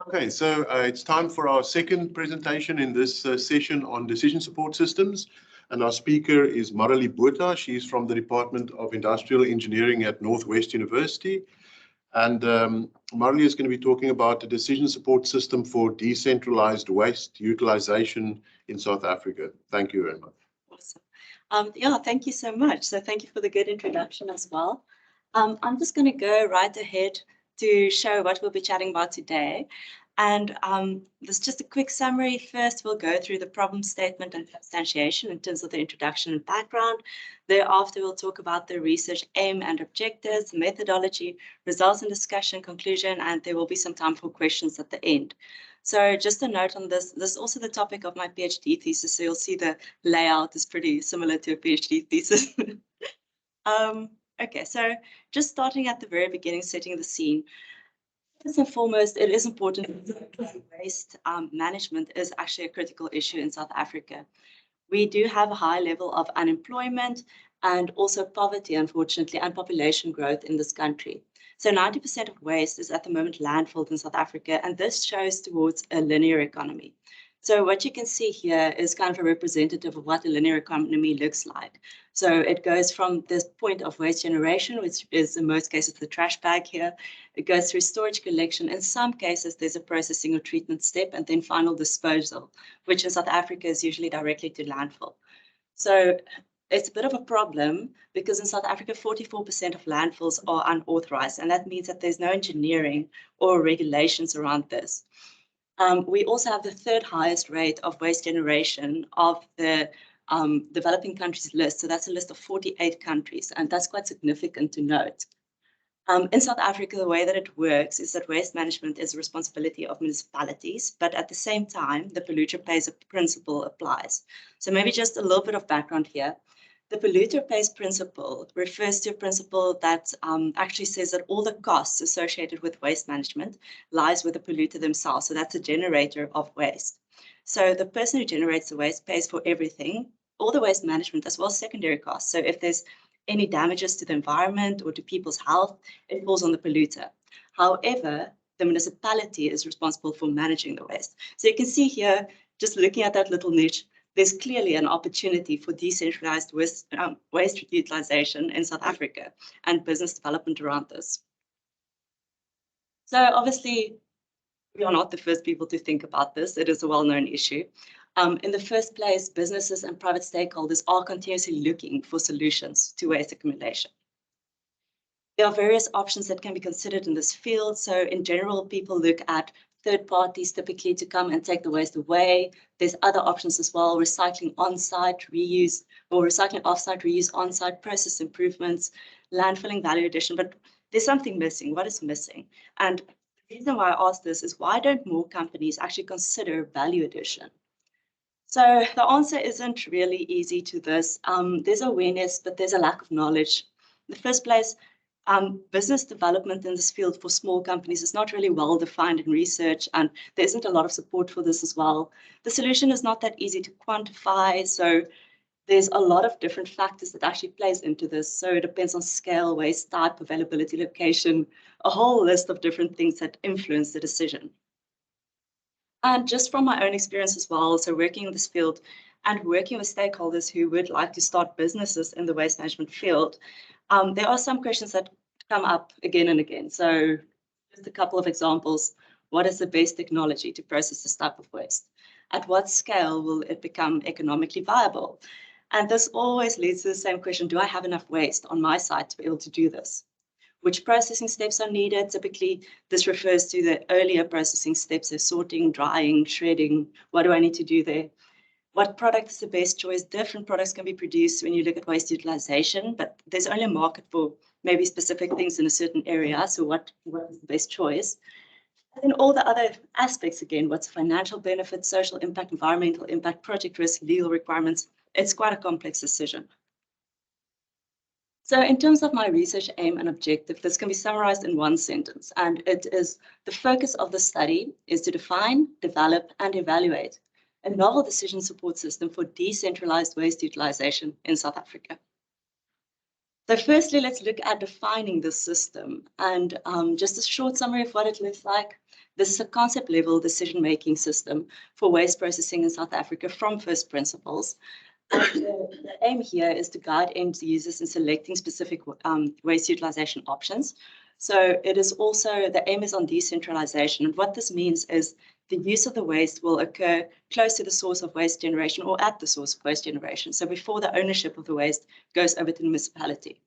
Okay, so it's time for our second presentation in this session on decision support systems. And our speaker is Mareli Botha. She's from the Department of Industrial Engineering at Northwest University. And Mareli is going to be talking about the decision support system for decentralized waste utilization in South Africa. Thank you very much. Awesome. Yeah, thank you so much. So thank you for the good introduction as well. I'm just going to go right ahead to show what we'll be chatting about today. And this is just a quick summary. First, we'll go through the problem statement and substantiation in terms of the introduction and background. Thereafter, we'll talk about the research aim and objectives, methodology, results and discussion, conclusion, and there will be some time for questions at the end. So just a note on this is also the topic of my PhD thesis. So you'll see the layout is pretty similar to a PhD thesis. Okay, so just starting at the very beginning, setting the scene. First and foremost, it is important that waste management is actually a critical issue in South Africa. We do have a high level of unemployment and also poverty, unfortunately, and population growth in this country. So 90% of waste is at the moment landfilled in South Africa, and this shows towards a linear economy. So what you can see here is kind of a representative of what a linear economy looks like. So it goes from this point of waste generation, which is in most cases the trash bag here. It goes through storage collection. In some cases, there's a processing or treatment step, and then final disposal, which in South Africa is usually directly to landfill. So it's a bit of a problem because in South Africa, 44% of landfills are unauthorized, and that means that there's no engineering or regulations around this. We also have the third highest rate of waste generation of the developing countries list. So that's a list of 48 countries, and that's quite significant to note. In South Africa, the way that it works is that waste management is the responsibility of municipalities, but at the same time, the polluter pays principle applies. So maybe just a little bit of background here. The polluter pays principle refers to a principle that actually says that all the costs associated with waste management lies with the polluter themselves. So that's a generator of waste. So the person who generates the waste pays for everything, all the waste management as well as secondary costs. So if there's any damages to the environment or to people's health, it falls on the polluter. However, the municipality is responsible for managing the waste. So you can see here, just looking at that little niche, there's clearly an opportunity for decentralized waste utilization in South Africa and business development around this. So obviously, we are not the first people to think about this. It is a well-known issue. In the first place, businesses and private stakeholders are continuously looking for solutions to waste accumulation. There are various options that can be considered in this field. So in general, people look at third parties typically to come and take the waste away. There's other options as well, recycling on-site, reuse, or recycling off-site, reuse on-site, process improvements, landfilling, value addition. But there's something missing. What is missing? And the reason why I asked this is why don't more companies actually consider value addition? So the answer isn't really easy to this. There's awareness, but there's a lack of knowledge. In the first place, business development in this field for small companies is not really well defined in research, and there isn't a lot of support for this as well. The solution is not that easy to quantify, so there's a lot of different factors that actually plays into this. So it depends on scale, waste type, availability, location, a whole list of different things that influence the decision. And just from my own experience as well, so working in this field and working with stakeholders who would like to start businesses in the waste management field, there are some questions that come up again and again. So just a couple of examples. What is the best technology to process this type of waste? At what scale will it become economically viable? And this always leads to the same question, do I have enough waste on my side to be able to do this? Which processing steps are needed? Typically, this refers to the earlier processing steps, so sorting, drying, shredding. What do I need to do there? What product is the best choice? Different products can be produced when you look at waste utilization, but there's only a market for maybe specific things in a certain area. So what is the best choice? And then all the other aspects again, what's financial benefit, social impact, environmental impact, project risk, legal requirements. It's quite a complex decision. So in terms of my research aim and objective, this can be summarized in one sentence, and it is the focus of the study is to define, develop, and evaluate a novel decision support system for decentralized waste utilization in South Africa. So firstly, let's look at defining the system, and just a short summary of what it looks like. This is a concept-level decision-making system for waste processing in South Africa from first principles. And the aim here is to guide end users in selecting specific waste utilization options. So it is also, the aim is on decentralisation. And what this means is the use of the waste will occur close to the source of waste generation or at the source of waste generation. So before the ownership of the waste goes over to the municipality.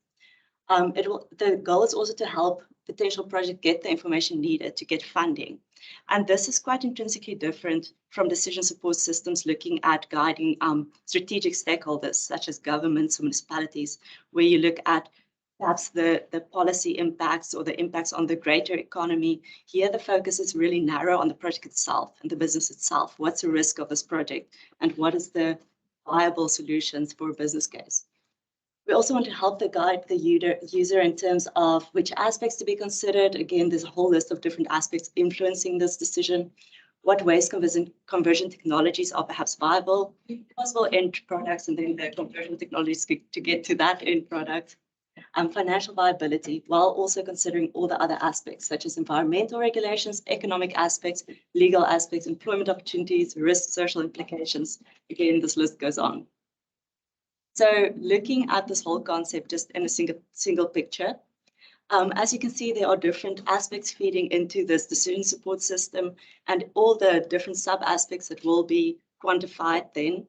The goal is also to help potential projects get the information needed to get funding. And this is quite intrinsically different from decision support systems looking at guiding strategic stakeholders, such as governments or municipalities, where you look at perhaps the policy impacts or the impacts on the greater economy. Here, the focus is really narrow on the project itself and the business itself. What's the risk of this project and what is the viable solutions for a business case? We also want to help guide the user in terms of which aspects to be considered. Again, there's a whole list of different aspects influencing this decision. What waste conversion technologies are perhaps viable, possible end products, and then the conversion technologies to get to that end product. Financial viability, while also considering all the other aspects, such as environmental regulations, economic aspects, legal aspects, employment opportunities, risk, social implications. Again, this list goes on. So looking at this whole concept just in a single picture, as you can see, there are different aspects feeding into this decision support system and all the different sub-aspects that will be quantified then.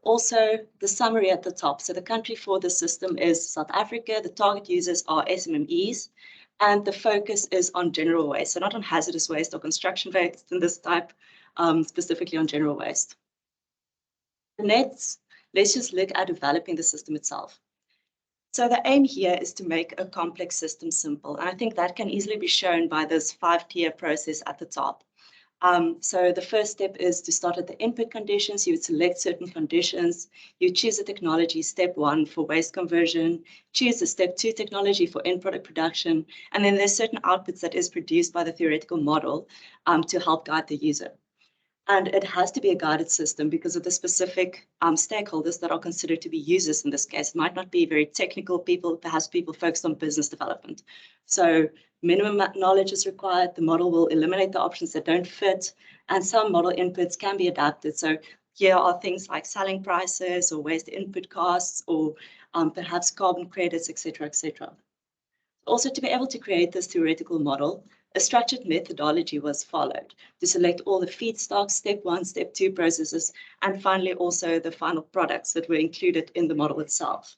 Also, the summary at the top. So the country for the system is South Africa. The target users are SMMEs, and the focus is on general waste. So not on hazardous waste or construction waste in this type, specifically on general waste. Let's just look at developing the system itself. So the aim here is to make a complex system simple. And I think that can easily be shown by this 5-tier process at the top. So the first step is to start at the input conditions. You would select certain conditions. You choose a technology, step 1 for waste conversion, choose the step 2 technology for end product production. And then there's certain outputs that is produced by the theoretical model to help guide the user. And it has to be a guided system because of the specific stakeholders that are considered to be users in this case. It might not be very technical people, perhaps people focused on business development. So minimum knowledge is required. The model will eliminate the options that don't fit, and some model inputs can be adapted. So here are things like selling prices or waste input costs or perhaps carbon credits, etc., etc. Also, to be able to create this theoretical model, a structured methodology was followed to select all the feedstocks, step 1, step 2 processes, and finally also the final products that were included in the model itself.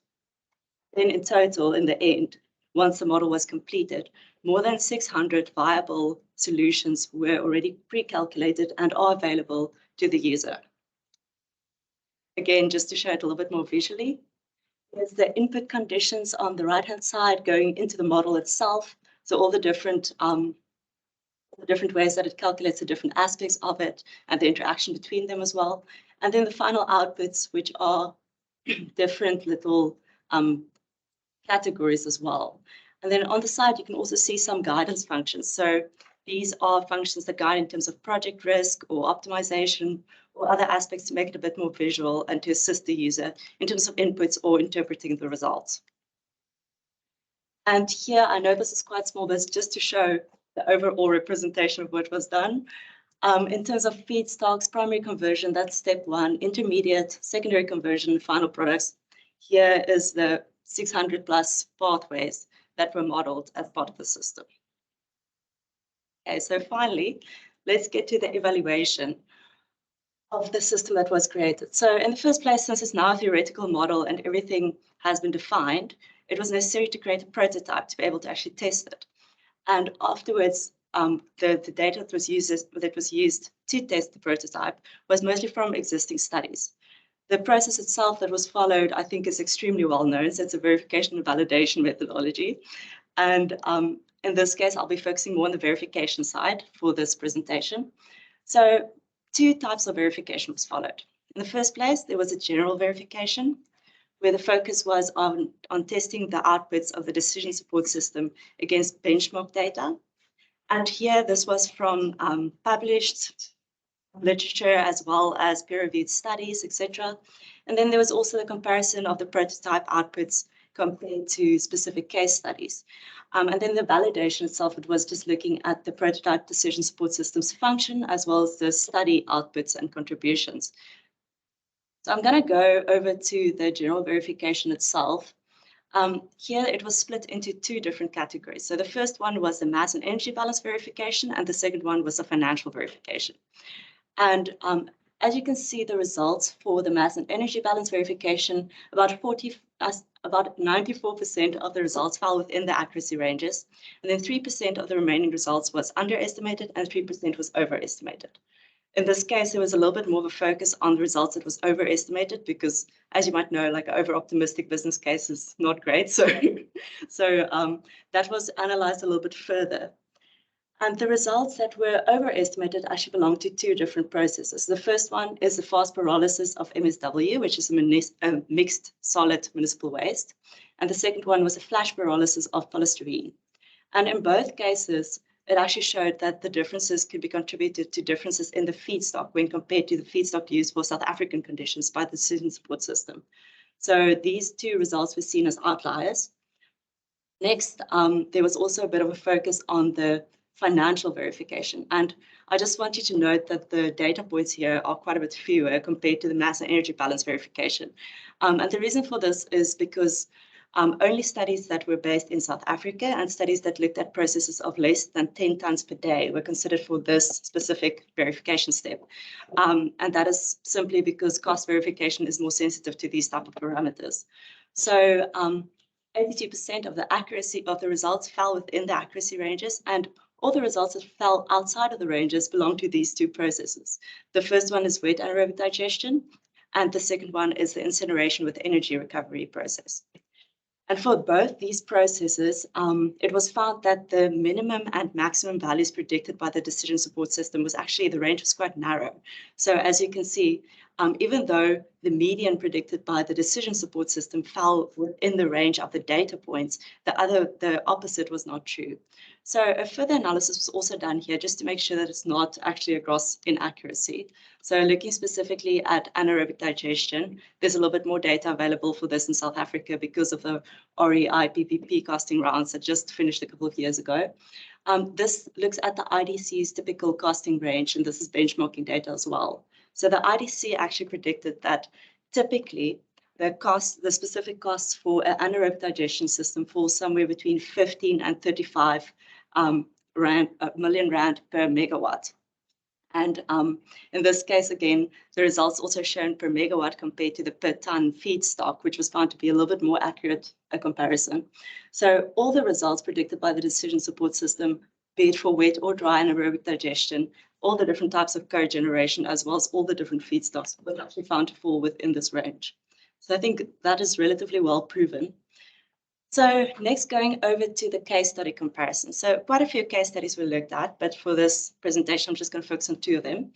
Then in total, in the end, once the model was completed, more than 600 viable solutions were already pre-calculated and are available to the user. Again, just to show it a little bit more visually, there's the input conditions on the right-hand side going into the model itself. So all the different ways that it calculates the different aspects of it and the interaction between them as well. And then the final outputs, which are different little categories as well. And then on the side, you can also see some guidance functions. So these are functions that guide in terms of project risk or optimization or other aspects to make it a bit more visual and to assist the user in terms of inputs or interpreting the results. And here, I know this is quite small, but it's just to show the overall representation of what was done. In terms of feedstocks, primary conversion, that's step 1, intermediate, secondary conversion, final products. Here is the 600 plus pathways that were modeled as part of the system. Okay, so finally, let's get to the evaluation of the system that was created. So in the first place, since it's now a theoretical model and everything has been defined, it was necessary to create a prototype to be able to actually test it. And afterwards, the data that was used to test the prototype was mostly from existing studies. The process itself that was followed, I think, is extremely well known. So it's a verification and validation methodology. And in this case, I'll be focusing more on the verification side for this presentation. So 2 types of verification was followed. In the first place, there was a general verification, where the focus was on testing the outputs of the decision support system against benchmark data. And here, this was from published literature as well as peer-reviewed studies, etc. And then there was also the comparison of the prototype outputs compared to specific case studies. And then the validation itself, it was just looking at the prototype decision support system's function, as well as the study outputs and contributions. So I'm going to go over to the general verification itself. Here it was split into two different categories. So the first one was the mass and energy balance verification, and the second one was the financial verification. And as you can see, the results for the mass and energy balance verification, about 94% of the results fell within the accuracy ranges, and then 3% of the remaining results was underestimated and 3% was overestimated. In this case, there was a little bit more of a focus on the results that was overestimated because, as you might know, like an over-optimistic business case is not great. So that was analyzed a little bit further. And the results that were overestimated actually belong to two different processes. The first one is the fast pyrolysis of MSW, which is a mixed solid municipal waste. And the second one was a flash pyrolysis of polystyrene. And in both cases, it actually showed that the differences could be contributed to differences in the feedstock when compared to the feedstock used for South African conditions by the decision support system. So these two results were seen as outliers. Next, there was also a bit of a focus on the financial verification. And I just want you to note that the data points here are quite a bit fewer compared to the mass and energy balance verification. And the reason for this is because only studies that were based in South Africa and studies that looked at processes of less than 10 tons per day were considered for this specific verification step. And that is simply because cost verification is more sensitive to these type of parameters. So 82% of the accuracy of the results fell within the accuracy ranges, and all the results that fell outside of the ranges belong to these two processes. The first one is wet anaerobic digestion, and the second one is the incineration with energy recovery process. And for both these processes, it was found that the minimum and maximum values predicted by the decision support system was actually, the range was quite narrow. So as you can see, even though the median predicted by the decision support system fell within the range of the data points, the opposite was not true. So a further analysis was also done here just to make sure that it's not actually a gross inaccuracy. So looking specifically at anaerobic digestion, there's a little bit more data available for this in South Africa because of the REI PPP costing rounds that just finished a couple of years ago. This looks at the IDC's typical costing range, and this is benchmarking data as well. So the IDC actually predicted that typically the specific costs for an anaerobic digestion system fall somewhere between 15 and 35 million rand per megawatt. And in this case, again, the results also shown per megawatt compared to the per ton feedstock, which was found to be a little bit more accurate a comparison. So all the results predicted by the decision support system, be it for wet or dry anaerobic digestion, all the different types of cogeneration, as well as all the different feedstocks, were actually found to fall within this range. So I think that is relatively well proven. So next, going over to the case study comparison. So quite a few case studies were looked at, but for this presentation, I'm just going to focus on two of them.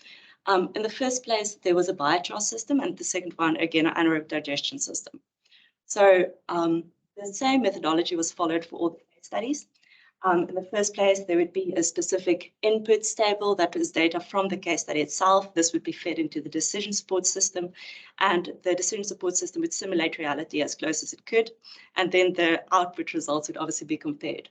In the first place, there was a biochar system, and the second one, again, an anaerobic digestion system. So the same methodology was followed for all the case studies. In the first place, there would be a specific inputs table that was data from the case study itself. This would be fed into the decision support system, and the decision support system would simulate reality as close as it could. And then the output results would obviously be compared.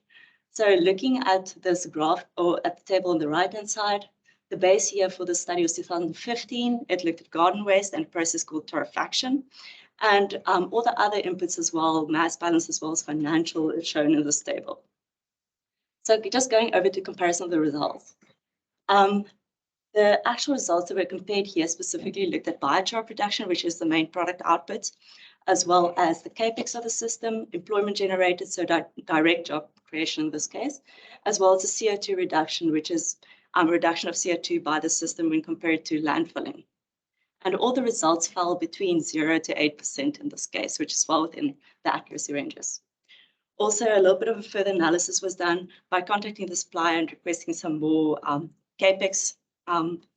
So looking at this graph, or at the table on the right-hand side, the base year for the study was 2015. It looked at garden waste and a process called torrefaction. And all the other inputs as well, mass balance as well as financial, is shown in this table. So just going over to comparison of the results. The actual results that were compared here specifically looked at biochar production, which is the main product output, as well as the capex of the system, employment generated, so direct job creation in this case, as well as the CO2 reduction, which is reduction of CO2 by the system when compared to landfilling. And all the results fell between 0 to 8% in this case, which is well within the accuracy ranges. Also, a little bit of a further analysis was done by contacting the supplier and requesting some more capex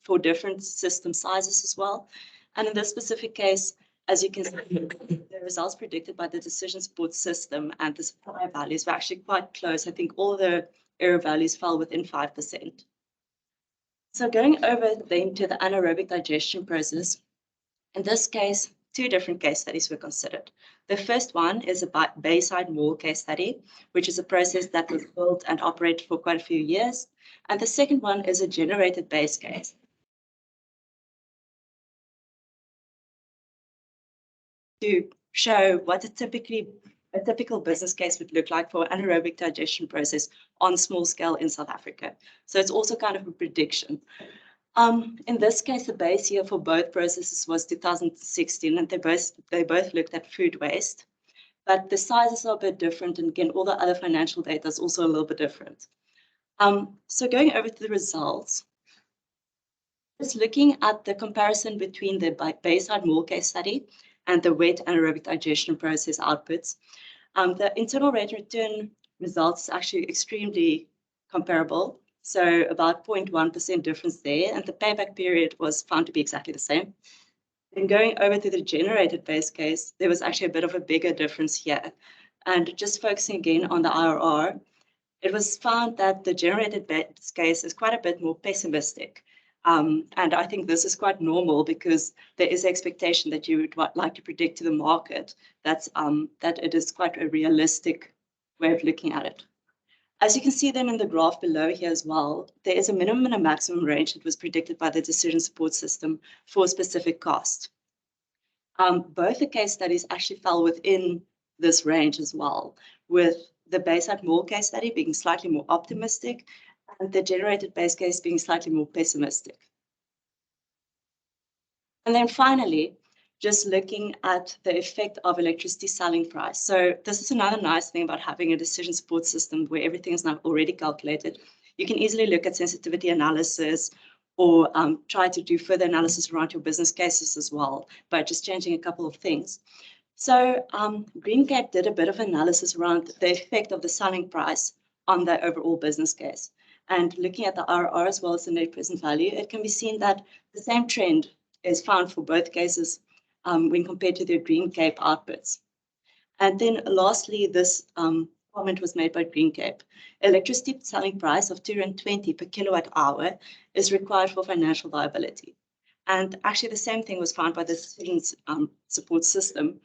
for different system sizes as well. And in this specific case, as you can see, the results predicted by the decision support system and the supplier values were actually quite close. I think all the error values fell within 5%. So going over then to the anaerobic digestion process, in this case, two different case studies were considered. The first one is a Bayside Mall case study, which is a process that was built and operated for quite a few years. And the second one is a generated base case. To show what a typical business case would look like for an anaerobic digestion process on small scale in South Africa. So it's also kind of a prediction. In this case, the base year for both processes was 2016, and they both looked at food waste, but the sizes are a bit different, and again, all the other financial data is also a little bit different. So going over to the results, just looking at the comparison between the Bayside Mall case study and the wet anaerobic digestion process outputs, the internal rate of return results is actually extremely comparable. So about 0.1% difference there, and the payback period was found to be exactly the same. Then going over to the generated base case, there was actually a bit of a bigger difference here. And just focusing again on the IRR, it was found that the generated base case is quite a bit more pessimistic. And I think this is quite normal because there is expectation that you would like to predict to the market that it is quite a realistic way of looking at it. As you can see then in the graph below here as well, there is a minimum and a maximum range that was predicted by the decision support system for a specific cost. Both the case studies actually fell within this range as well, with the Bayside Mall case study being slightly more optimistic and the generated base case being slightly more pessimistic. And then finally, just looking at the effect of electricity selling price. So this is another nice thing about having a decision support system where everything is now already calculated. You can easily look at sensitivity analysis or try to do further analysis around your business cases as well by just changing a couple of things. So Greencape did a bit of analysis around the effect of the selling price on the overall business case. And looking at the IRR as well as the net present value, it can be seen that the same trend is found for both cases when compared to their Greencape outputs. And then lastly, this comment was made by Greencape. Electricity selling price of R2.20 per kilowatt hour is required for financial viability. And actually the same thing was found by the decision support system,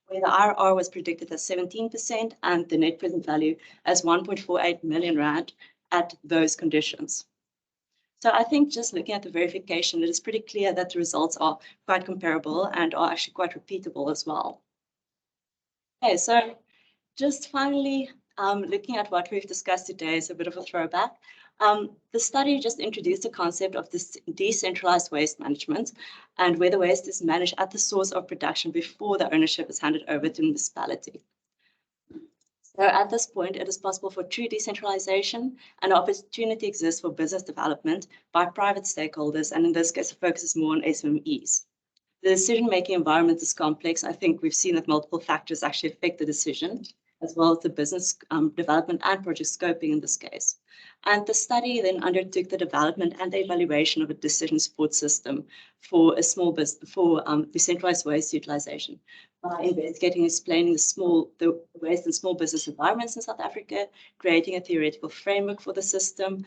where the IRR was predicted as 17% and the net present value as 1.48 million rand at those conditions. So I think just looking at the verification, it is pretty clear that the results are quite comparable and are actually quite repeatable as well. Okay, so just finally, looking at what we've discussed today is a bit of a throwback. The study just introduced the concept of this decentralized waste management and where the waste is managed at the source of production before the ownership is handed over to the municipality. So at this point, it is possible for true decentralization, and opportunity exists for business development by private stakeholders, and in this case, the focus is more on SMEs. The decision-making environment is complex. I think we've seen that multiple factors actually affect the decision, as well as the business development and project scoping in this case. And the study then undertook the development and the evaluation of a decision support system for a small business, for decentralized waste utilization by investigating and explaining the waste in small business environments in South Africa, creating a theoretical framework for the system,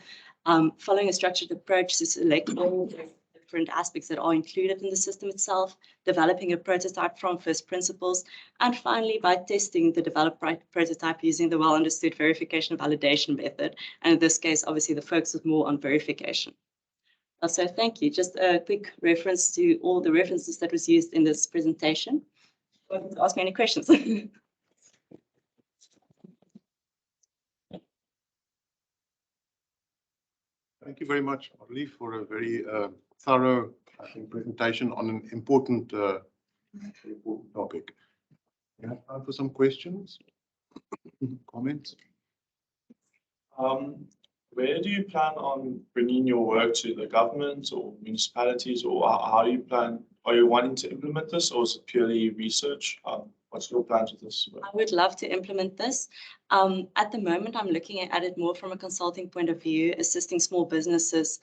following a structured approach to select all different aspects that are included in the system itself, developing a prototype from first principles, and finally by testing the developed prototype using the well-understood verification and validation method. And in this case, obviously the focus is more on verification. So thank you. Just a quick reference to all the references that was used in this presentation. Ask me any questions. Thank you very much, Mareli, for a very thorough presentation on an important topic. We have time for some questions, comments. Where do you plan on bringing your work to the government or municipalities, or how do you plan? Are you wanting to implement this, or is it purely research? What's your plans with this work? I would love to implement this. At the moment, I'm looking at it more from a consulting point of view, assisting small businesses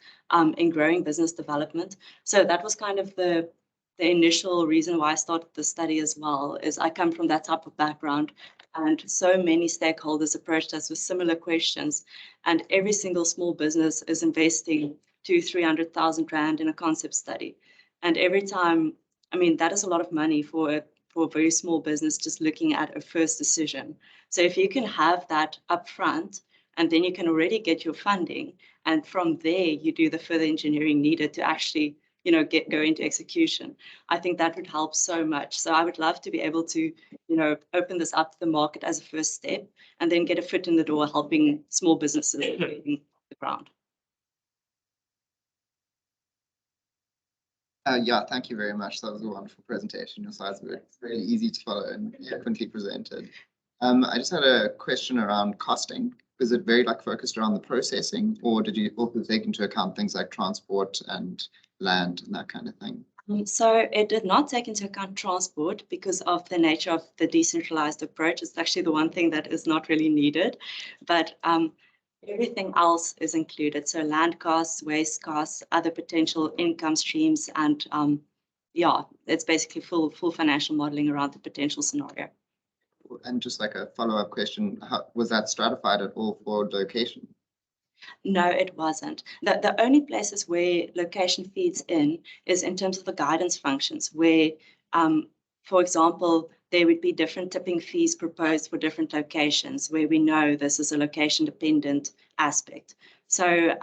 in growing business development. So that was kind of the initial reason why I started the study as well, is I come from that type of background, and so many stakeholders approached us with similar questions, and every single small business is investing 200,000 to 300,000 rand in a concept study. And every time I mean, that is a lot of money for a very small business just looking at a first decision. So if you can have that upfront, and then you can already get your funding, and from there you do the further engineering needed to actually, you know, go into execution. I think that would help so much. So I would love to be able to, you know, open this up to the market as a first step, and then get a foot in the door helping small businesses getting the ground. Yeah, thank you very much. That was a wonderful presentation. Your slides were really easy to follow and eloquently presented. I just had a question around costing. Was it very focused around the processing, or did you also take into account things like transport and land and that kind of thing? So it did not take into account transport because of the nature of the decentralized approach. It's actually the one thing that is not really needed, but everything else is included. So land costs, waste costs, other potential income streams, and yeah, it's basically full financial modeling around the potential scenario. And just like a follow-up question, was that stratified at all for location? No, it wasn't. The only places where location feeds in is in terms of the guidance functions, where, for example, there would be different tipping fees proposed for different locations, where we know this is a location-dependent aspect. So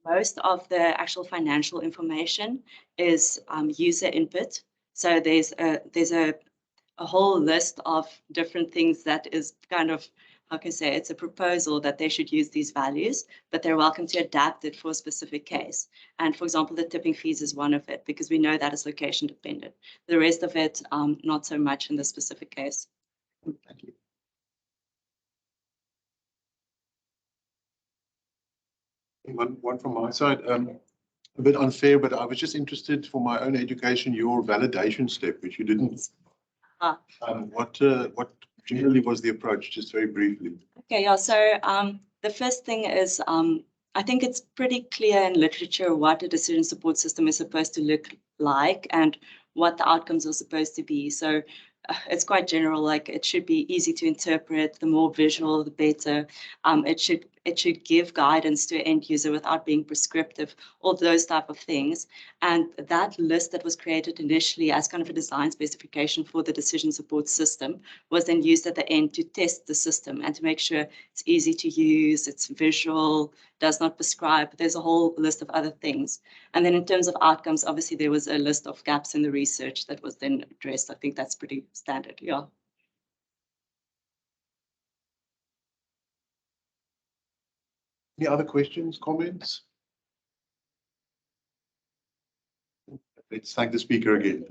most of the actual financial information is user input. So there's a whole list of different things that is kind of, how can I say, it's a proposal that they should use these values, but they're welcome to adapt it for a specific case. And for example, the tipping fees is one of it, because we know that is location dependent. The rest of it, not so much in the specific case. Thank you. One from my side. A bit unfair, but I was just interested for my own education, your validation step, which you didn't. What generally was the approach, just very briefly? Okay, yeah, so the first thing is, I think it's pretty clear in literature what a decision support system is supposed to look like and what the outcomes are supposed to be. So it's quite general, like it should be easy to interpret, the more visual, the better. It should give guidance to an end user without being prescriptive, all those type of things. And that list that was created initially as kind of a design specification for the decision support system was then used at the end to test the system and to make sure it's easy to use, it's visual, does not prescribe. There's a whole list of other things. And then in terms of outcomes, obviously there was a list of gaps in the research that was then addressed. I think that's pretty standard, yeah. Any other questions, comments? Let's thank the speaker again.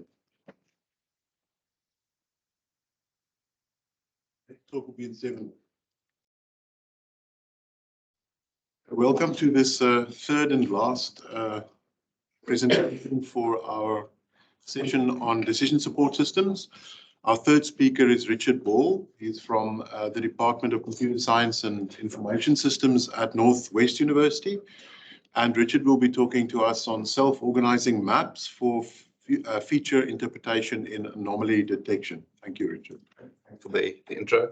Talk will be in 7. Welcome to this third and last presentation for our session on decision support systems. Our third speaker is Richard Ball. He's from the Department of Computer Science and Information Systems at Northwest University. And Richard will be talking to us on self-organizing maps for feature interpretation in anomaly detection. Thank you, Richard. Thanks for the intro.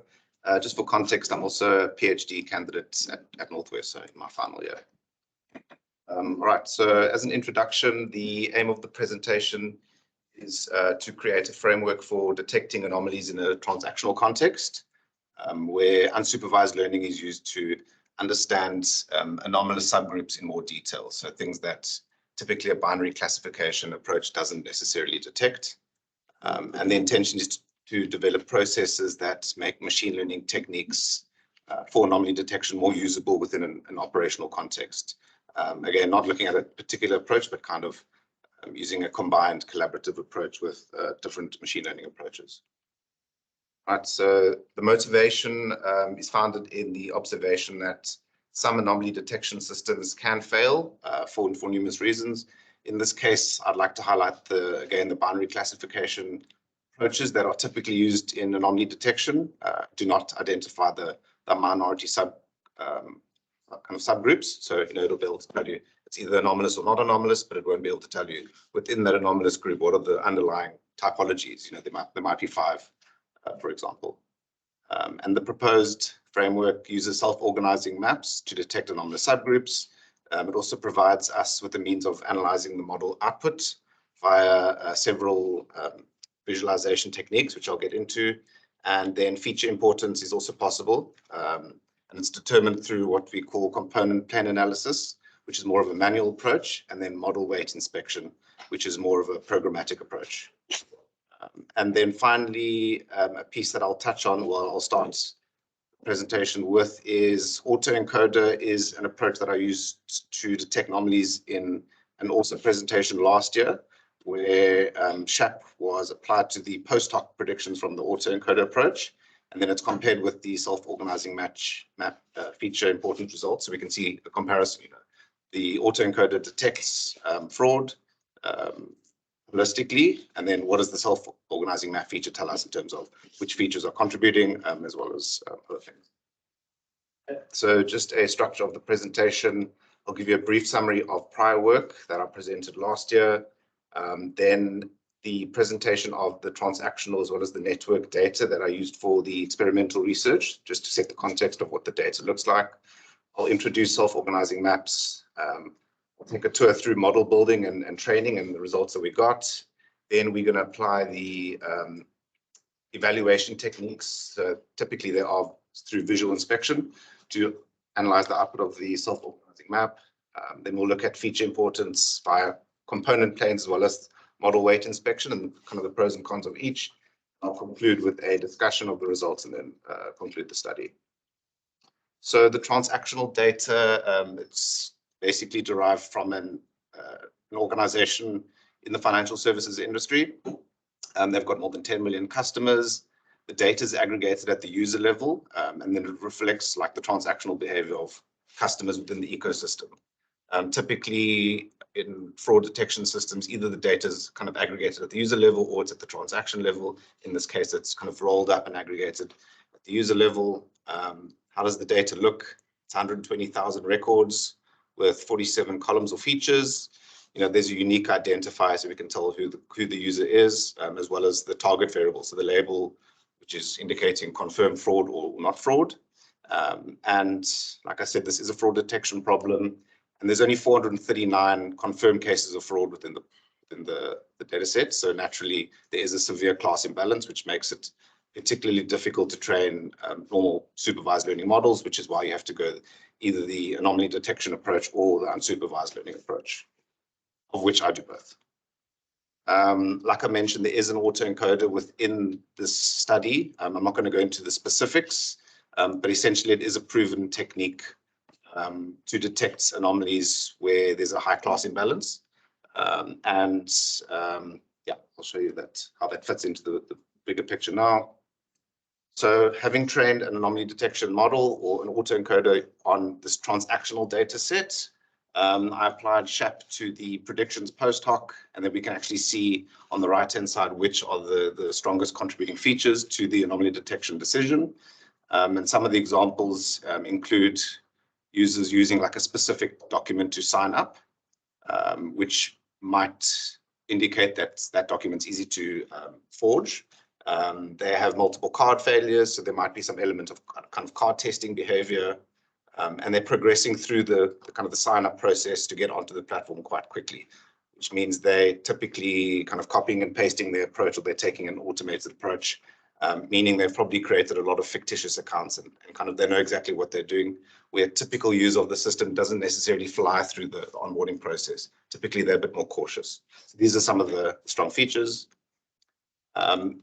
Just for context, I'm also a PhD candidate at Northwest, so in my final year. Right, so as an introduction, the aim of the presentation is to create a framework for detecting anomalies in a transactional context, where unsupervised learning is used to understand anomalous subgroups in more detail. So things that typically a binary classification approach doesn't necessarily detect. And the intention is to develop processes that make machine learning techniques for anomaly detection more usable within an operational context. Again, not looking at a particular approach, but kind of using a combined collaborative approach with different machine learning approaches. Right, so the motivation is founded in the observation that some anomaly detection systems can fail for numerous reasons. In this case, I'd like to highlight again the binary classification approaches that are typically used in anomaly detection do not identify the minority kind of subgroups. So it'll be able to tell you it's either anomalous or not anomalous, but it won't be able to tell you within that anomalous group what are the underlying typologies. There might be 5, for example. And the proposed framework uses self-organizing maps to detect anomalous subgroups. It also provides us with the means of analyzing the model output via several visualization techniques, which I'll get into. And then feature importance is also possible. And it's determined through what we call component plane analysis, which is more of a manual approach, and then model weight inspection, which is more of a programmatic approach. And then finally, a piece that I'll touch on, well, I'll start the presentation with, is autoencoder is an approach that I used to detect anomalies in an ORSSA presentation last year, where SHAP was applied to the post hoc predictions from the autoencoder approach, and then it's compared with the self-organizing map feature important results. So we can see a comparison. The autoencoder detects fraud holistically, and then what does the self-organizing map feature tell us in terms of which features are contributing, as well as other things. So just a structure of the presentation. I'll give you a brief summary of prior work that I presented last year. Then the presentation of the transactional as well as the network data that I used for the experimental research, just to set the context of what the data looks like. I'll introduce self-organizing maps. I'll take a tour through model building and training and the results that we got. Then we're going to apply the evaluation techniques. Typically, they are through visual inspection to analyze the output of the self-organizing map. Then we'll look at feature importance via component planes as well as model weight inspection and kind of the pros and cons of each. I'll conclude with a discussion of the results and then conclude the study. So the transactional data, it's basically derived from an organization in the financial services industry. They've got more than 10 million customers. The data is aggregated at the user level, and then it reflects like the transactional behavior of customers within the ecosystem. Typically, in fraud detection systems, either the data is kind of aggregated at the user level or it's at the transaction level. In this case, it's kind of rolled up and aggregated at the user level. How does the data look? It's 120,000 records with 47 columns or features. There's a unique identifier, so we can tell who the user is, as well as the target variable, so the label, which is indicating confirmed fraud or not fraud. And like I said, this is a fraud detection problem, and there's only 439 confirmed cases of fraud within the data set. So naturally, there is a severe class imbalance, which makes it particularly difficult to train normal supervised learning models, which is why you have to go either the anomaly detection approach or the unsupervised learning approach, of which I do both. Like I mentioned, there is an autoencoder within this study. I'm not going to go into the specifics, but essentially it is a proven technique to detect anomalies where there's a high class imbalance. Yeah, I'll show you how that fits into the bigger picture now. So having trained an anomaly detection model or an autoencoder on this transactional data set, I applied SHAP to the predictions post hoc, and then we can actually see on the right-hand side which are the strongest contributing features to the anomaly detection decision. And some of the examples include users using like a specific document to sign up, which might indicate that that document's easy to forge. They have multiple card failures, so there might be some element of kind of card testing behavior. And they're progressing through the kind of the sign-up process to get onto the platform quite quickly, which means they typically kind of copying and pasting their approach, or they're taking an automated approach, meaning they've probably created a lot of fictitious accounts and kind of they know exactly what they're doing, where a typical user of the system doesn't necessarily fly through the onboarding process. Typically, they're a bit more cautious. So these are some of the strong features.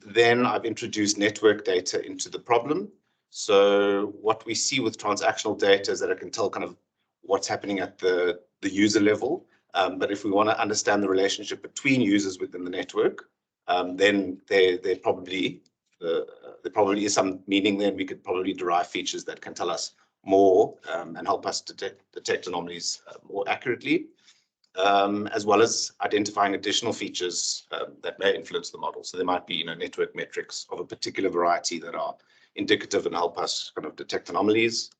Then I've introduced network data into the problem. So what we see with transactional data is that it can tell kind of what's happening at the user level. But if we want to understand the relationship between users within the network, then there probably is some meaning there, and we could probably derive features that can tell us more and help us detect anomalies more accurately, as well as identifying additional features that may influence the model. So there might be network metrics of a particular variety that are indicative and help us kind of detect anomalies.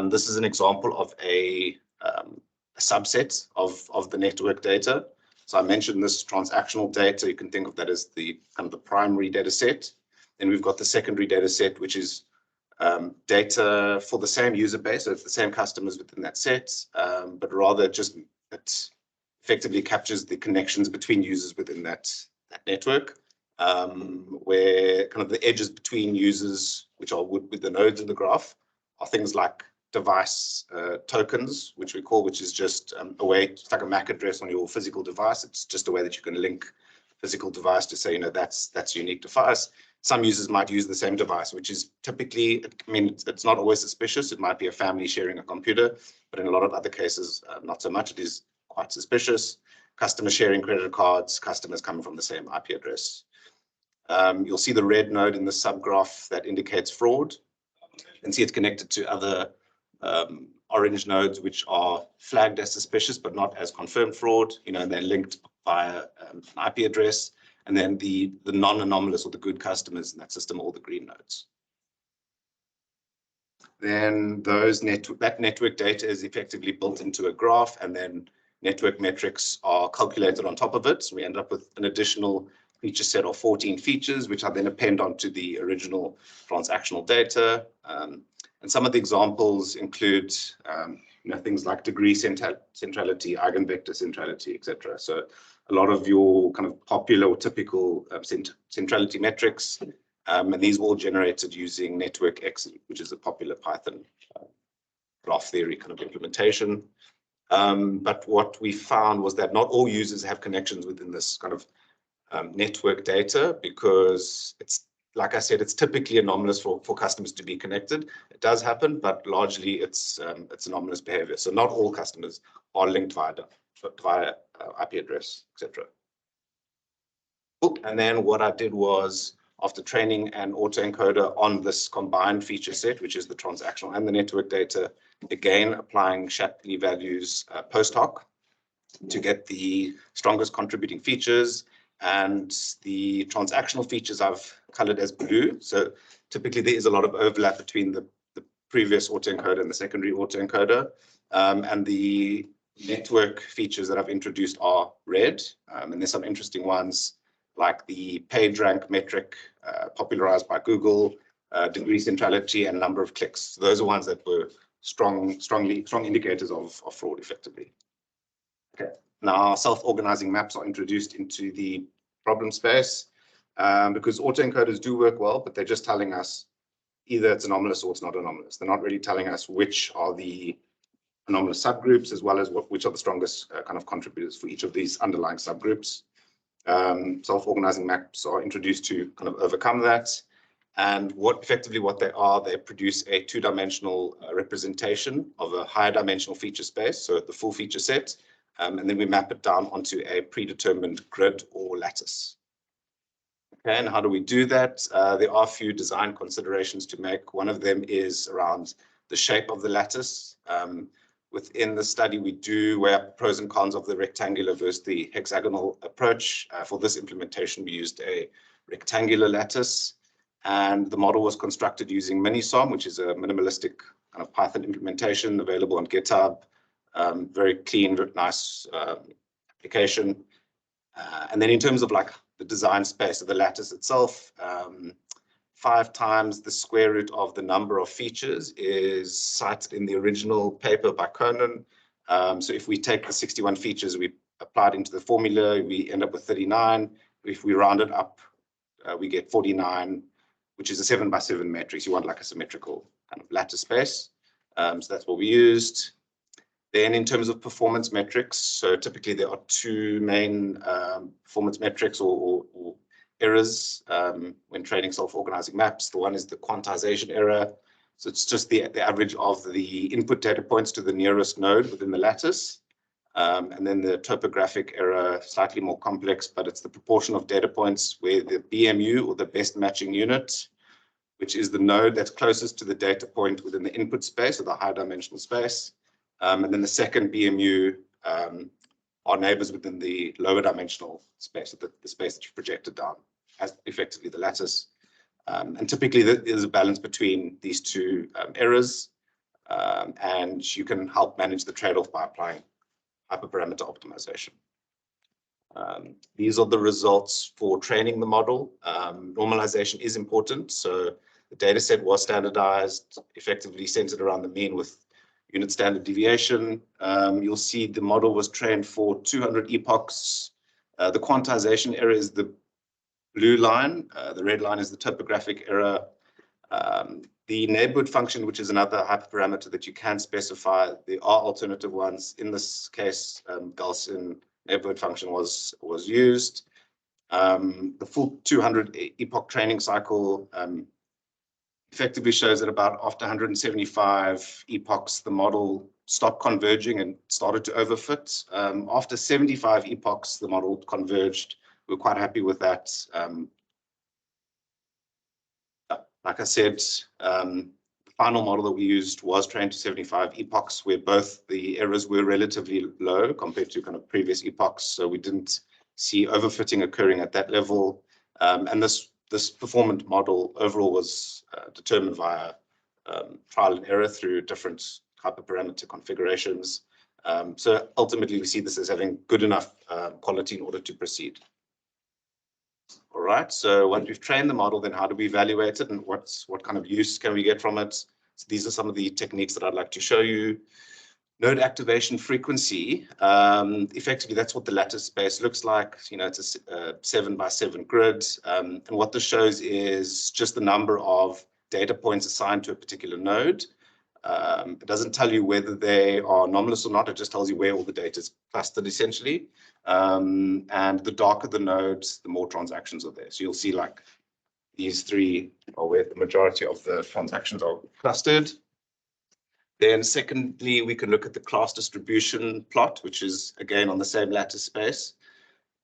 This is an example of a subset of the network data. So I mentioned this transactional data. You can think of that as the kind of the primary data set. Then we've got the secondary data set, which is data for the same user base, so it's the same customers within that set, but rather just that effectively captures the connections between users within that network, where kind of the edges between users, which are with the nodes in the graph, are things like device tokens, which is just a way, it's like a MAC address on your physical device. It's just a way that you can link physical device to say, that's a unique device. Some users might use the same device, which is typically, I mean, it's not always suspicious. It might be a family sharing a computer, but in a lot of other cases, not so much. It is quite suspicious. Customers sharing credit cards, customers coming from the same IP address. You'll see the red node in the subgraph that indicates fraud. You can see it's connected to other orange nodes, which are flagged as suspicious, but not as confirmed fraud, and they're linked via an IP address. And then the non-anomalous or the good customers in that system are all the green nodes. Then that network data is effectively built into a graph, and then network metrics are calculated on top of it. So we end up with an additional feature set of 14 features, which I then append onto the original transactional data. And some of the examples include things like degree centrality, eigenvector centrality, etc. So a lot of your kind of popular or typical centrality metrics, and these were all generated using Network X, which is a popular Python graph theory kind of implementation. But what we found was that not all users have connections within this kind of network data, because it's, like I said, it's typically anomalous for customers to be connected. It does happen, but largely it's anomalous behavior. So not all customers are linked via IP address, etc. And then what I did was, after training an autoencoder on this combined feature set, which is the transactional and the network data, again applying Shapley values post hoc to get the strongest contributing features. And the transactional features I've colored as blue. So typically there is a lot of overlap between the previous autoencoder and the secondary autoencoder. And the network features that I've introduced are red. And there's some interesting ones like the page rank metric popularized by Google, degree centrality, and number of clicks. So those are ones that were strong indicators of fraud effectively. Okay. Now, self-organizing maps are introduced into the problem space because autoencoders do work well, but they're just telling us either it's anomalous or it's not anomalous. They're not really telling us which are the anomalous subgroups, as well as which are the strongest kind of contributors for each of these underlying subgroups. Self-organizing maps are introduced to kind of overcome that. And effectively what they are, they produce a two-dimensional representation of a higher dimensional feature space, so the full feature set. And then we map it down onto a predetermined grid or lattice. Okay, and how do we do that? There are a few design considerations to make. One of them is around the shape of the lattice. Within the study, we do weigh up pros and cons of the rectangular versus the hexagonal approach. For this implementation, we used a rectangular lattice, and the model was constructed using Minisom, which is a minimalistic kind of Python implementation available on GitHub. Very clean, very nice application. And then in terms of like the design space of the lattice itself, 5 times the square root of the number of features is cited in the original paper by Conan. So if we take the 61 features we applied into the formula, we end up with 39. If we round it up, we get 49, which is a 7 by 7 matrix. You want like a symmetrical kind of lattice space. So that's what we used. Then in terms of performance metrics, so typically there are 2 main performance metrics or errors when training self-organizing maps. The one is the quantization error. So it's just the average of the input data points to the nearest node within the lattice. And then the topographic error, slightly more complex, but it's the proportion of data points where the BMU, or the best matching unit, which is the node that's closest to the data point within the input space, or the high dimensional space. And then the second BMU are neighbors within the lower dimensional space, the space that you projected down as effectively the lattice. And typically there's a balance between these 2 errors, and you can help manage the trade-off by applying hyperparameter optimization. These are the results for training the model. Normalization is important. So the data set was standardized, effectively centered around the mean, with unit standard deviation. You'll see the model was trained for 200 epochs. The quantization error is the blue line. The red line is the topographic error. The neighborhood function, which is another hyperparameter that you can specify. There are alternative ones. In this case, Gaussian neighborhood function was used. The full 200 epoch training cycle effectively shows that about after 175 epochs, the model stopped converging and started to overfit. After 75 epochs, the model converged. We're quite happy with that. Like I said, the final model that we used was trained to 75 epochs, where both the errors were relatively low compared to kind of previous epochs. So we didn't see overfitting occurring at that level. And this performant model overall was determined via trial and error through different hyperparameter configurations. So ultimately, we see this as having good enough quality in order to proceed. All right, so once we've trained the model, then how do we evaluate it and what kind of use can we get from it? So these are some of the techniques that I'd like to show you. Node activation frequency, effectively that's what the lattice space looks like. You know, it's a 7x7 grid. And what this shows is just the number of data points assigned to a particular node. It doesn't tell you whether they are anomalous or not. It just tells you where all the data is clustered essentially. And the darker the nodes, the more transactions are there. So you'll see like these three are where the majority of the transactions are clustered. Then secondly, we can look at the class distribution plot, which is again on the same lattice space.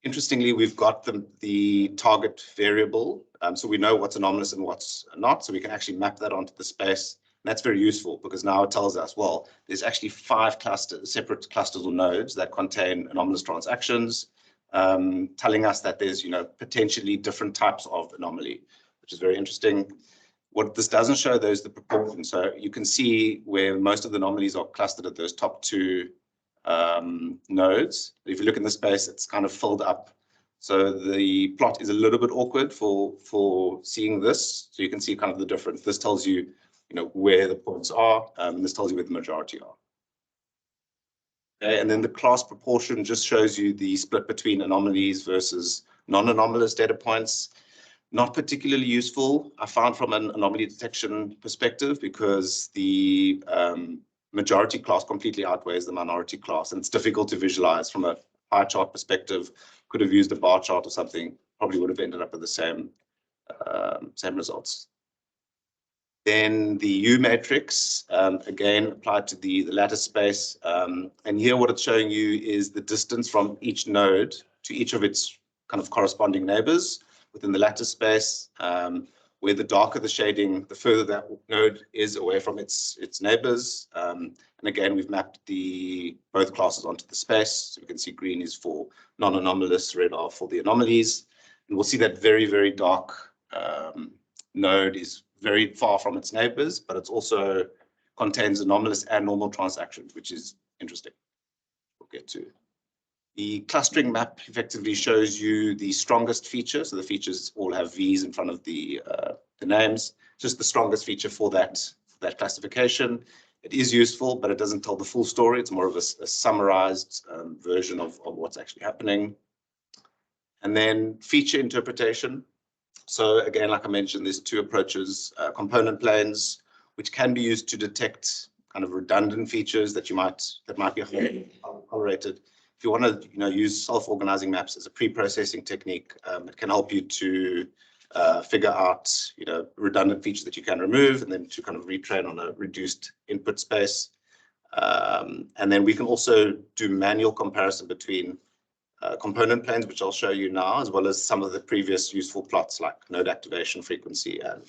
Interestingly, we've got the target variable. So we know what's anomalous and what's not. So we can actually map that onto the space. And that's very useful because now it tells us, well, there's actually 5 clusters, separate clusters or nodes that contain anomalous transactions, telling us that there's, you know, potentially different types of anomaly, which is very interesting. What this doesn't show, though, is the proportion. So you can see where most of the anomalies are clustered at those top 2 nodes. If you look in the space, it's kind of filled up. So the plot is a little bit awkward for seeing this. So you can see kind of the difference. This tells you, you know, where the points are, and this tells you where the majority are. Okay, and then the class proportion just shows you the split between anomalies versus non-anomalous data points. Not particularly useful, I found, from an anomaly detection perspective, because the majority class completely outweighs the minority class, and it's difficult to visualize from a pie chart perspective. Could have used a bar chart or something, probably would have ended up with the same results. Then the U matrix, again, applied to the lattice space. And here what it's showing you is the distance from each node to each of its kind of corresponding neighbors within the lattice space, where the darker the shading, the further that node is away from its neighbors. And again, we've mapped both classes onto the space. So we can see green is for non-anomalous, red are for the anomalies. And we'll see that very, very dark node is very far from its neighbors, but it also contains anomalous and normal transactions, which is interesting. We'll get to. The clustering map effectively shows you the strongest feature. So the features all have V's in front of the names. Just the strongest feature for that classification. It is useful, but it doesn't tell the full story. It's more of a summarized version of what's actually happening. And then feature interpretation. So again, like I mentioned, there's 2 approaches: component planes, which can be used to detect kind of redundant features that might be tolerated. If you want to, use self-organizing maps as a pre-processing technique, it can help you to figure out, redundant features that you can remove, and then to kind of retrain on a reduced input space. And then we can also do manual comparison between component planes, which I'll show you now, as well as some of the previous useful plots like node activation frequency and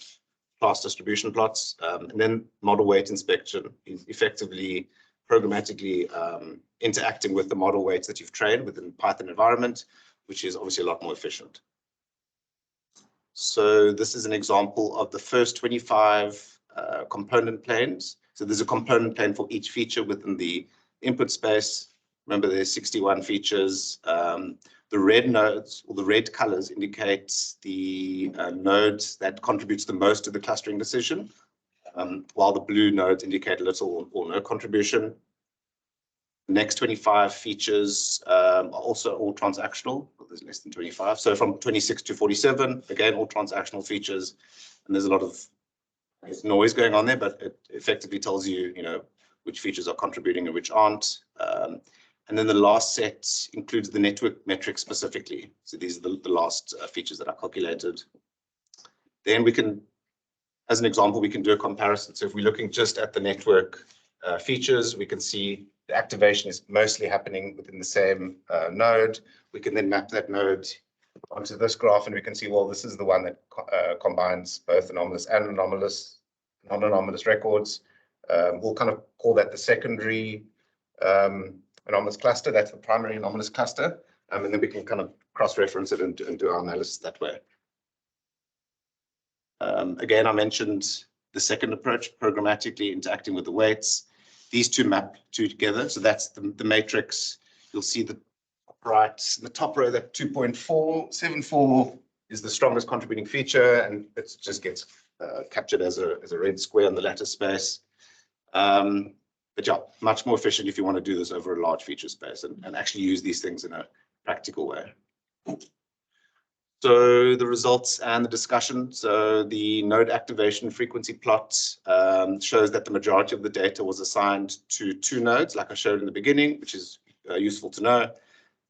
class distribution plots. And then model weight inspection is effectively programmatically interacting with the model weights that you've trained within Python environment, which is obviously a lot more efficient. So this is an example of the first 25 component planes. So there's a component plane for each feature within the input space. Remember, there's 61 features. The red nodes, or the red colors, indicate the nodes that contributes the most to the clustering decision. while the blue nodes indicate little or no contribution. The next 25 features are also all transactional. Well, there's less than 25. So from 26 to 47, again, all transactional features. And there's a lot of noise going on there, but it effectively tells you, which features are contributing and which aren't. And then the last set includes the network metrics specifically. So these are the last features that are calculated. Then we can, as an example, we can do a comparison. So if we're looking just at the network features, we can see the activation is mostly happening within the same node. We can then map that node onto this graph, and we can see, well, this is the one that combines both anomalous and non-anomalous records. We'll kind of call that the secondary anomalous cluster. That's the primary anomalous cluster. And then we can kind of cross-reference it and do our analysis that way. Again, I mentioned the second approach, programmatically interacting with the weights. These two map together. So that's the matrix. You'll see the top row, that 2.474 is the strongest contributing feature, and it just gets captured as a red square on the lattice space. But yeah, much more efficient if you want to do this over a large feature space and actually use these things in a practical way. So the results and the discussion. So the node activation frequency plot shows that the majority of the data was assigned to 2 nodes, like I showed in the beginning, which is useful to know.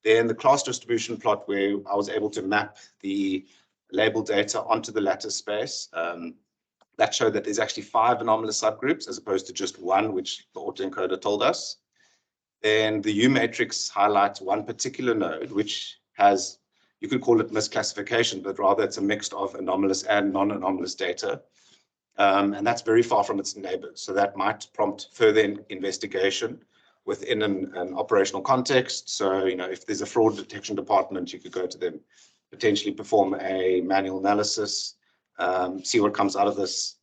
Then the class distribution plot, where I was able to map the label data onto the lattice space. That showed that there's actually 5 anomalous subgroups as opposed to just 1, which the autoencoder told us. Then the U matrix highlights one particular node, which has, you could call it misclassification, but rather it's a mix of anomalous and non-anomalous data. And that's very far from its neighbors. So that might prompt further investigation within an operational context. So, if there's a fraud detection department, you could go to them, potentially perform a manual analysis, see what comes out of this.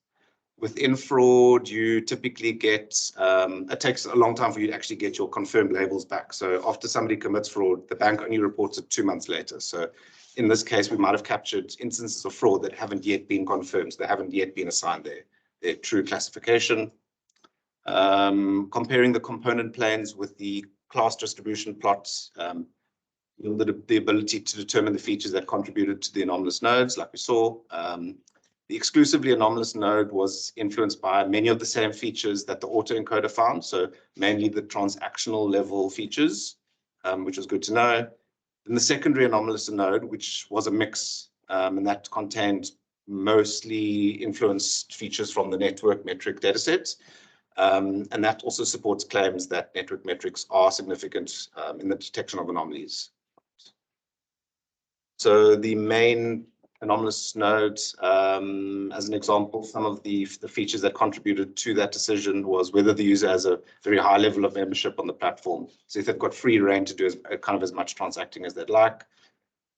Within fraud, you typically get, it takes a long time for you to actually get your confirmed labels back. So after somebody commits fraud, the bank only reports it 2 months later. So in this case, we might have captured instances of fraud that haven't yet been confirmed. So they haven't yet been assigned their true classification. Comparing the component planes with the class distribution plots, the ability to determine the features that contributed to the anomalous nodes, like we saw. The exclusively anomalous node was influenced by many of the same features that the autoencoder found, so mainly the transactional level features, which was good to know. Then the secondary anomalous node, which was a mix, and that contained mostly influenced features from the network metric datasets. And that also supports claims that network metrics are significant in the detection of anomalies. So the main anomalous nodes, as an example, some of the features that contributed to that decision was whether the user has a very high level of membership on the platform. So if they've got free reign to do as much transacting as they'd like.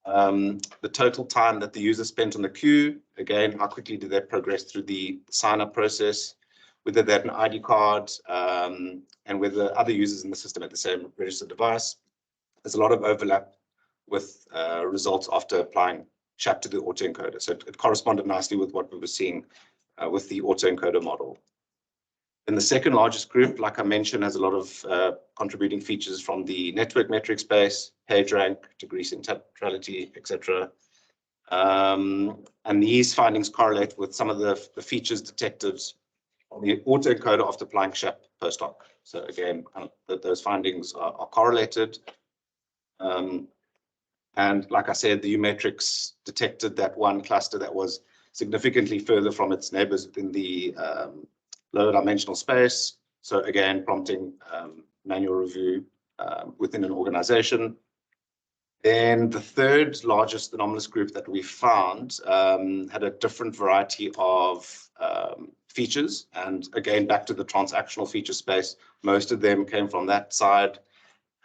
The total time that the user spent on the queue, again, how quickly did they progress through the sign-up process, whether they had an ID card, and whether other users in the system had the same registered device. There's a lot of overlap with results after applying CHAP to the autoencoder. So it corresponded nicely with what we were seeing with the autoencoder model. And the second largest group, like I mentioned, has a lot of contributing features from the network metric space, page rank, degree centrality, etc. And these findings correlate with some of the features detected on the autoencoder after applying CHAP post hoc. So again, those findings are correlated. And like I said, the U matrix detected that one cluster that was significantly further from its neighbors within the lower dimensional space. So again, prompting manual review within an organization. Then the third largest anomalous group that we found had a different variety of features. And again, back to the transactional feature space, most of them came from that side.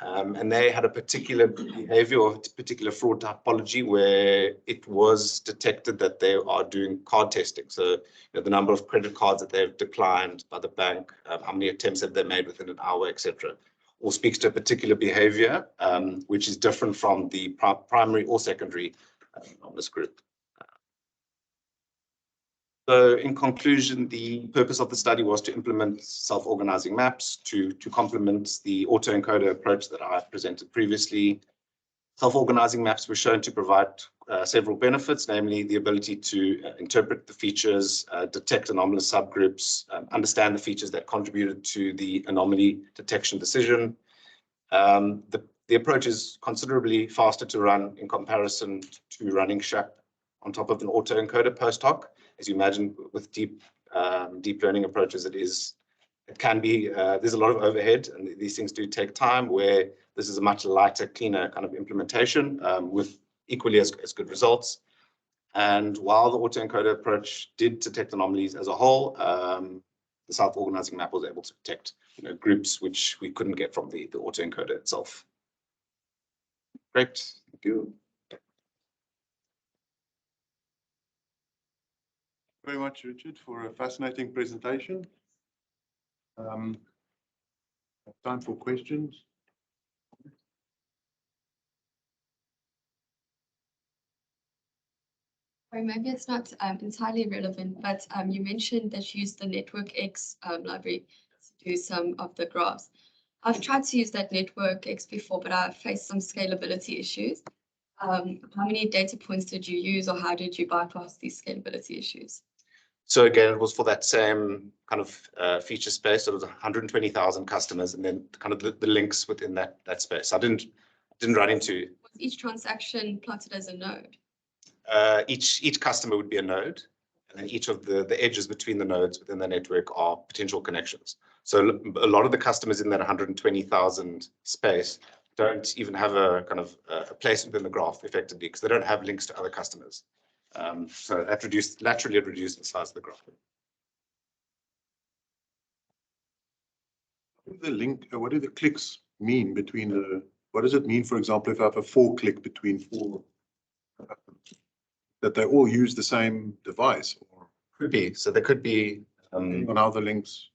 And they had a particular behavior or particular fraud typology where it was detected that they are doing card testing. So the number of credit cards that they've declined by the bank, how many attempts have they made within an hour, etc. All speaks to a particular behavior, which is different from the primary or secondary anomalous group. So in conclusion, the purpose of the study was to implement self-organizing maps to complement the autoencoder approach that I presented previously. Self-organizing maps were shown to provide several benefits, namely the ability to interpret the features, detect anomalous subgroups, understand the features that contributed to the anomaly detection decision. The approach is considerably faster to run in comparison to running SHAP on top of an autoencoder post hoc. As you imagine, with deep learning approaches, it can be, there's a lot of overhead, and these things do take time, where this is a much lighter, cleaner kind of implementation with equally as good results. And while the autoencoder approach did detect anomalies as a whole, the self-organizing map was able to detect groups which we couldn't get from the autoencoder itself. Great, thank you. Very much, Richard, for a fascinating presentation. Time for questions. Or maybe it's not entirely relevant, but you mentioned that you used the Network X library to do some of the graphs. I've tried to use that Network X before, but I faced some scalability issues. How many data points did you use, or how did you bypass these scalability issues? So again, it was for that same kind of feature space. So it was 120,000 customers, and then kind of the links within that space. I didn't run into. Was each transaction plotted as a node? Each customer would be a node, and then each of the edges between the nodes within the network are potential connections. So a lot of the customers in that 120,000 space don't even have a kind of a place within the graph effectively, because they don't have links to other customers. So that laterally reduced the size of the graph. The link, what do the clicks mean between the, what does it mean, for example, if I have a 4-click between 4, that they all use the same device? Or Could be. So there could be on how the links.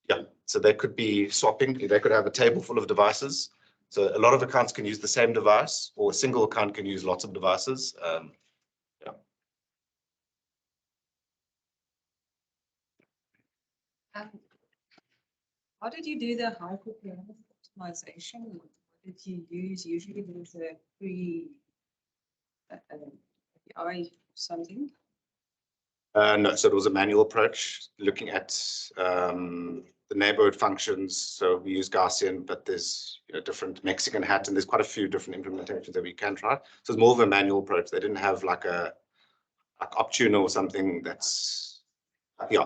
Yeah, so they could be swapping. They could have a table full of devices. So a lot of accounts can use the same device, or a single account can use lots of devices. Yeah. How did you do the high-performance optimization? What did you use? Usually there's a free API something. No, so it was a manual approach looking at the neighborhood functions. So we use Gaussian, but there's different Mexican hat, and there's quite a few different implementations that we can try. So it's more of a manual approach. They didn't have like Optune or something that's, yeah.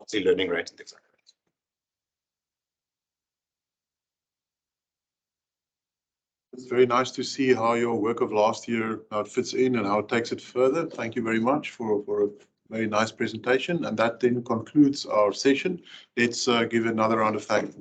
See learning rate and things like that. It's very nice to see how your work of last year, how it fits in and how it takes it further. Thank you very much for a very nice presentation. And that then concludes our session. Let's give another round of thanks.